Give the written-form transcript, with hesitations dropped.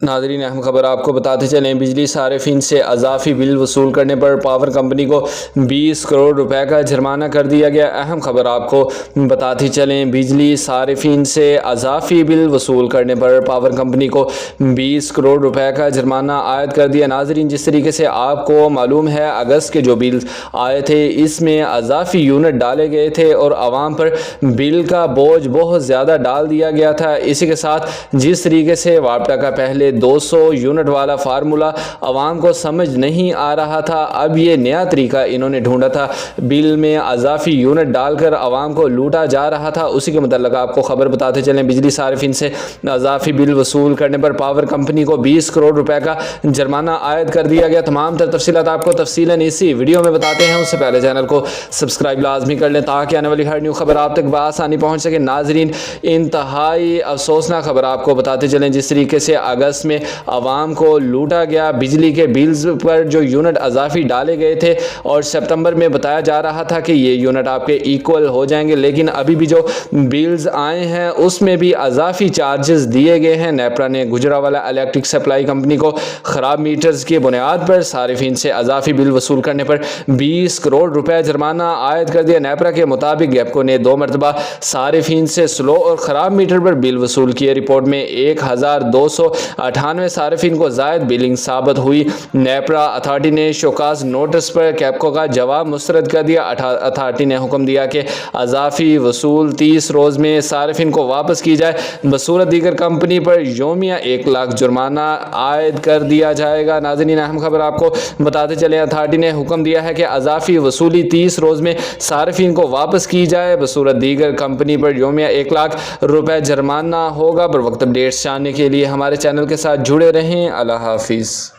नाज़रीन, अहम खबर आपको बताते चलें, बिजली सारिफिन से अज़ाफ़ी बिल वसूल करने पर पावर कंपनी को 20 करोड़ रुपए का जुर्माना कर दिया गया। अहम खबर आपको बताते चलें, बिजली सारिफिन से अज़ाफ़ी बिल वसूल करने पर पावर कंपनी को 20 करोड़ रुपए का जुर्माना आयद कर दिया। नाज़रीन, जिस तरीके से आपको मालूम है, अगस्त के जो बिल आए थे इसमें अज़ाफ़ी यूनिट डाले गए थे और आवाम पर बिल का बोझ बहुत ज़्यादा डाल दिया गया था। इसी के साथ जिस तरीके से वापटा का पहले 200 यूनिट वाला फार्मूला आवाम को समझ नहीं आ रहा था, अब ये नया तरीका इन्होंने ढूंढा था, बिल में अज़ाफ़ी यूनिट डालकर आवाम को लूटा जा रहा था। उसी के मतलब आपको खबर बताते चलें, बिजली सारिफिन से अज़ाफ़ी बिल वसूल करने पर पावर कंपनी को 20 करोड़ रुपए का जुर्माना आयद कर दिया गया। तमाम तफसीलात आपको तफसीलन इसी वीडियो में बताते हैं। उससे पहले चैनल को सब्सक्राइब लाजमी कर लें ताकि आने वाली हर न्यू खबर आप तक बआसानी पहुँच सके। नाजरीन, इंतहाई अफसोसनाक खबर आपको बताते चलें, जिस तरीके से अगस्त में आवाम को लूटा गया, बिजली के बिल्स पर जो यूनिट अज़ाफ़ी डाले गए थे और सितंबर में बताया जा रहा था कि ये यूनिट आपके इक्वल हो जाएंगे, लेकिन अभी भी जो बिल्स आए हैं उसमें भी अज़ाफ़ी चार्जेस दिए गए हैं। नेपरा ने गुजरावाला इलेक्ट्रिक सप्लाई कंपनी को ख़राब मीटर्स की बुनियाद पर सारिफिन से अज़ाफ़ी बिल वसूल करने पर 20 करोड़ रुपए जुर्माना आयद कर दिया। नेपरा के मुताबिक गैपको ने 2 मरतबा सारिफिन से स्लो और ख़राब मीटर पर बिल वसूल किए। रिपोर्ट में 1298 सारिफिन को जायद बिलिंग साबित हुई। नेपरा अथॉरिटी ने शोकाज नोटिस पर कैपको का जवाब मुस्तरद कर दिया। अथॉरिटी ने हुक्म दिया कि अज़ाफ़ी वसूल 30 रोज़ में सारिफिन को वापस की जाए, बसूरत दीगर कंपनी पर योमिया 1 लाख जुर्माना आयद कर दिया जाएगा। नाज़रीन, अहम खबर आपको बताते चले, अथॉरिटी ने हुक्म दिया है कि अज़ाफ़ी वसूली 30 रोज़ में सारिफिन को वापस की जाए, बसूरत दीगर कंपनी पर योमिया 1 लाख रुपए जुर्माना होगा। बर वक्त अपडेट्स जानने के लिए हमारे चैनल के साथ जुड़े रहें। अल्लाह हाफिज़।